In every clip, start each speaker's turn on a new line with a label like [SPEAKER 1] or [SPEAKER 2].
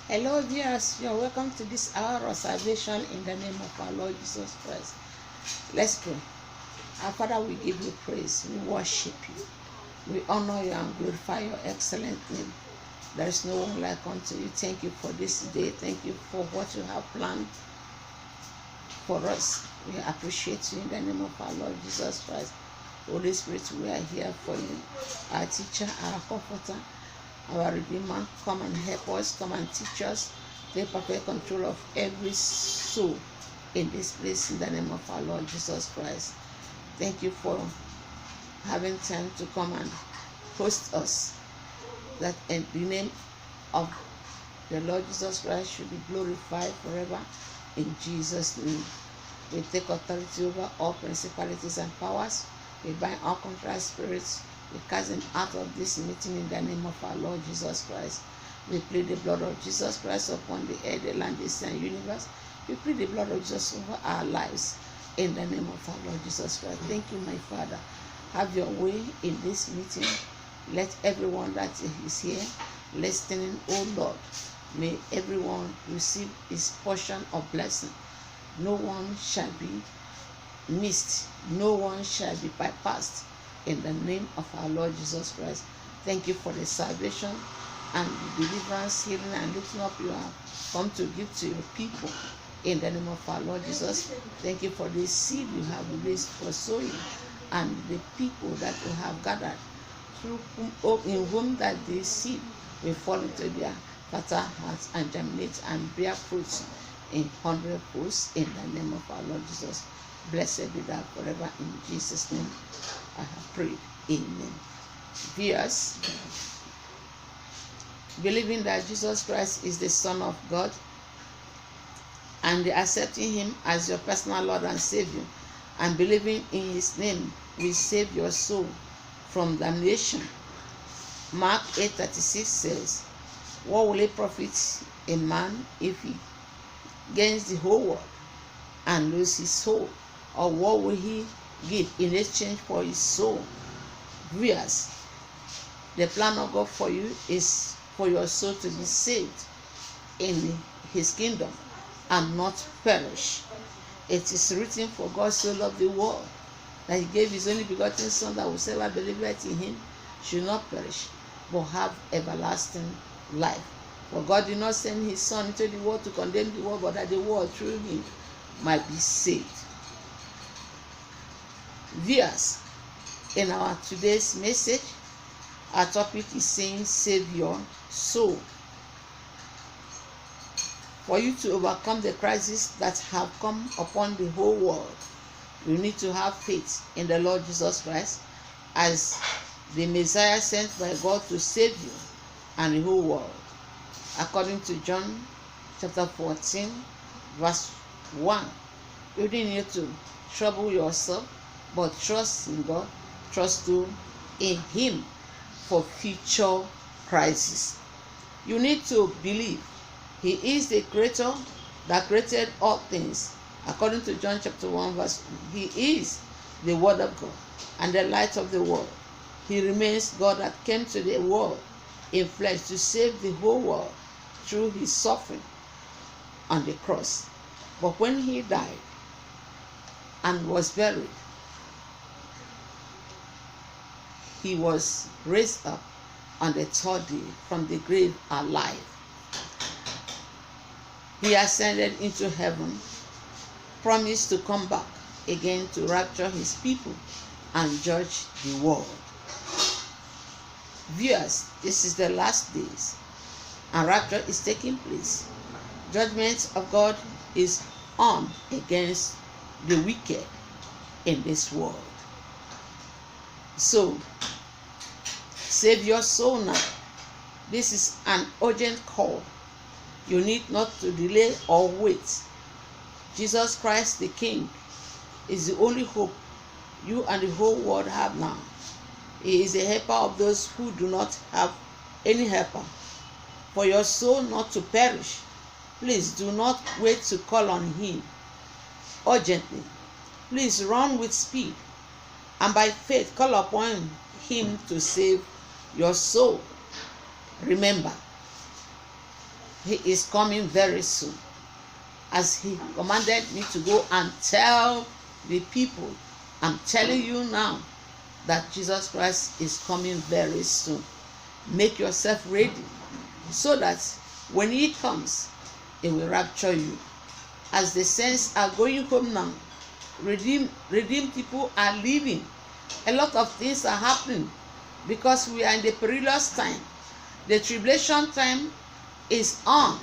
[SPEAKER 1] Hello, viewers. You're welcome to this hour of salvation in the name of our Lord Jesus Christ. Let's pray. Our Father, we give you praise. We worship you. We honor you and glorify your excellent name. There is no one like unto you. Thank you for this day. Thank you for what you have planned for us. We appreciate you in the name of our Lord Jesus Christ. Holy Spirit, we are here for you. Our teacher, our comforter, our Redeemer, come and help us, come and teach us. Take perfect control of every soul in this place in the name of our Lord Jesus Christ. Thank you for having time to come and host us. That in the name of the Lord Jesus Christ should be glorified forever in Jesus' name. We take authority over all principalities and powers. We bind all contrary spirits. We cast them out of this meeting in the name of our Lord Jesus Christ. We plead the blood of Jesus Christ upon the air, the land, the sea, and universe. We plead the blood of Jesus over our lives in the name of our Lord Jesus Christ. Thank you, my Father. Have your way in this meeting. Let everyone that is here listening, oh Lord, may everyone receive his portion of blessing. No one shall be missed. No one shall be bypassed. In the name of our Lord Jesus Christ. Thank you for the salvation and the deliverance, healing, and lifting up you have come to give to your people. In the name of our Lord Jesus, thank you for the seed you have released for sowing and the people that you have gathered through in whom that the seed will fall into their fertile hearts and germinate and bear fruits in 100 folds. In the name of our Lord Jesus. Blessed be thou forever in Jesus' name. I have prayed. Amen. Viewers, believing that Jesus Christ is the Son of God and accepting him as your personal Lord and Savior and believing in his name will save your soul from damnation. Mark 8:36 says, what will it profit a man if he gains the whole world and loses his soul? Or what will he give in exchange for his soul? Viewers, the plan of God for you is for your soul to be saved in his kingdom and not perish. It is written, for God so loved the world that he gave his only begotten Son, that whosoever believeth in him should not perish but have everlasting life. For God did not send his Son into the world to condemn the world, but that the world through him might be saved. Viewers, in our today's message, our topic is saying save your soul. For you to overcome the crises that have come upon the whole world, you need to have faith in the Lord Jesus Christ as the Messiah sent by God to save you and the whole world. According to John chapter 14, verse 1, you didn't need to trouble yourself, but trust in God, trust you in him for future crisis. You need to believe he is the creator that created all things. According to John chapter 1 verse 1, he is the word of God and the light of the world. He remains God that came to the world in flesh to save the whole world through his suffering on the cross. But when he died and was buried, he was raised up on the third day from the grave alive. He ascended into heaven, promised to come back again to rapture his people and judge the world. Viewers, this is the last days and rapture is taking place. Judgment of God is on against the wicked in this world. So, save your soul now. This is an urgent call. You need not to delay or wait. Jesus Christ the King is the only hope you and the whole world have now. He is the helper of those who do not have any helper. For your soul not to perish, please do not wait to call on him urgently. Please run with speed and by faith call upon him to save your soul. Remember, He is coming very soon. As he commanded me to go and tell the people, I'm telling you now that Jesus Christ is coming very soon. Make yourself ready so that when he comes, he will rapture you. As the saints are going home now, redeemed people are leaving. A lot of things are happening because we are in the perilous time. The tribulation time is on.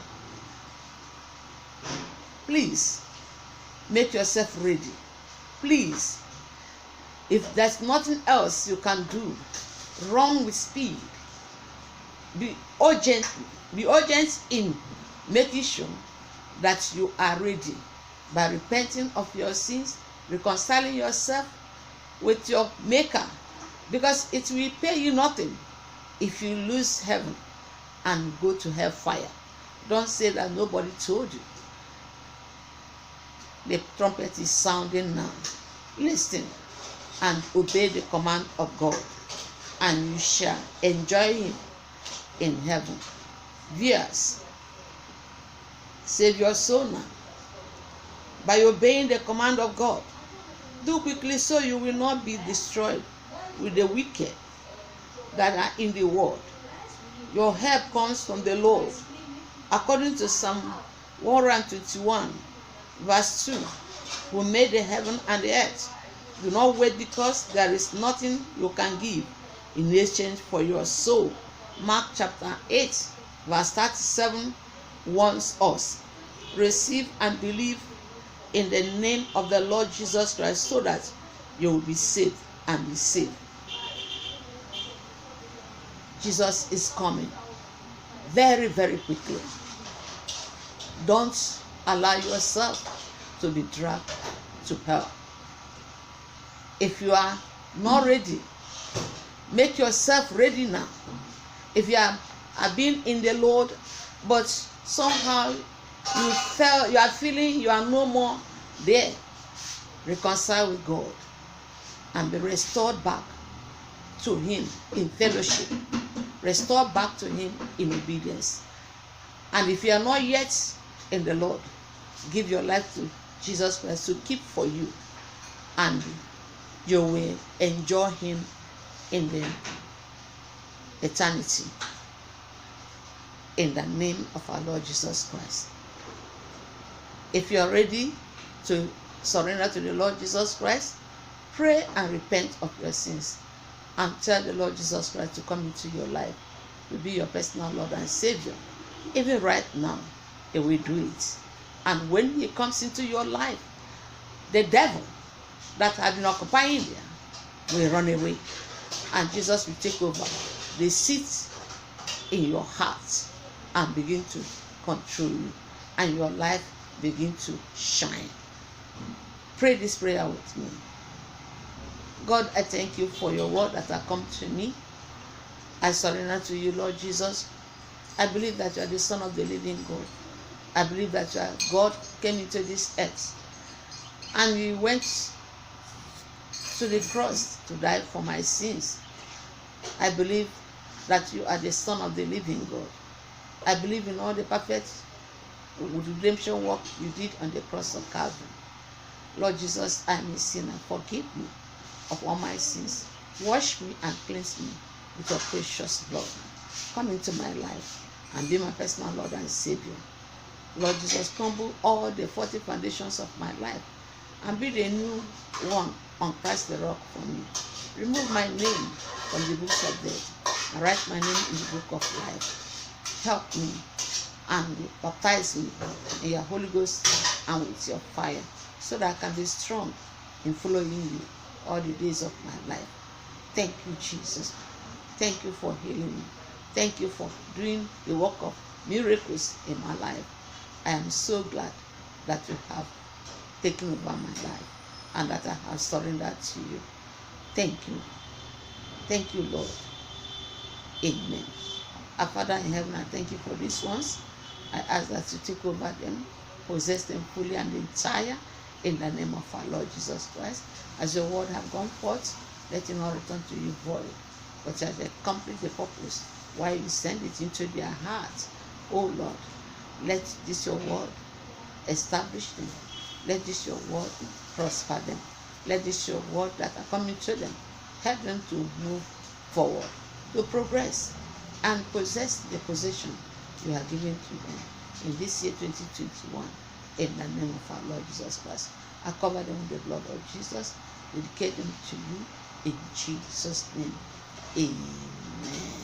[SPEAKER 1] Please make yourself ready. Please, if there's nothing else you can do, run with speed. Be urgent in making sure that you are ready by repenting of your sins, reconciling yourself with your maker, because it will pay you nothing if you lose heaven and go to hellfire. Don't say that nobody told you. The trumpet is sounding now. Listen and obey the command of God, and you shall enjoy him in heaven. Viewers, save your soul now by obeying the command of God. Do quickly so you will not be destroyed with the wicked that are in the world. Your help comes from the Lord. According to Psalm 121, verse 2, who made the heaven and the earth. Do not wait, because there is nothing you can give in exchange for your soul. Mark chapter 8, verse 37 warns us. Receive and believe in the name of the Lord Jesus Christ so that you will be saved and be saved. Jesus is coming very, very quickly. Don't allow yourself to be dragged to hell. If you are not ready, make yourself ready now. If you have been in the Lord, but somehow you are feeling you are no more there, reconcile with God and be restored back to him in fellowship. Restore back to him in obedience. And if you are not yet in the Lord, give your life to Jesus Christ to keep for you, and you will enjoy him in the eternity. In the name of our Lord Jesus Christ. If you are ready to surrender to the Lord Jesus Christ, pray and repent of your sins and tell the Lord Jesus Christ to come into your life, to be your personal Lord and Savior. Even right now, he will do it. And when he comes into your life, the devil that has been occupying there will run away, and Jesus will take over the seat in your heart and begin to control you, and your life begin to shine. Pray this prayer with me. God, I thank you for your word that has come to me. I surrender to you, Lord Jesus. I believe that you are the Son of the living God. I believe that God came into this earth and he went to the cross to die for my sins. I believe that you are the Son of the living God. I believe in all the perfect redemption work you did on the cross of Calvary. Lord Jesus, I am a sinner. Forgive me of all my sins. Wash me and cleanse me with your precious blood. Come into my life and be my personal Lord and Savior. Lord Jesus, crumble all the 40 foundations of my life and build a new one on Christ the rock for me. Remove my name from the books of death and write my name in the book of life. Help me and baptize me in your Holy Ghost and with your fire, so that I can be strong in following you all the days of my life. Thank you, Jesus. Thank you for healing me. Thank you for doing the work of miracles in my life. I am so glad that you have taken over my life and that I have surrendered to you. Thank you. Thank you, Lord. Amen. Our Father in heaven, I thank you for these ones. I ask that you take over them, possess them fully and entire, in the name of our Lord Jesus Christ. As your word have gone forth, let it not return to you void, but as they accomplish the purpose, why you send it into their hearts. Oh Lord, Let this your word establish them. Let this your word prosper them. Let this your word that are coming to them help them to move forward, to progress, and possess the possession you have given to them in this year 2021. In the name of our Lord Jesus Christ, I cover them with the blood of Jesus, dedicate them to you in Jesus' name. Amen.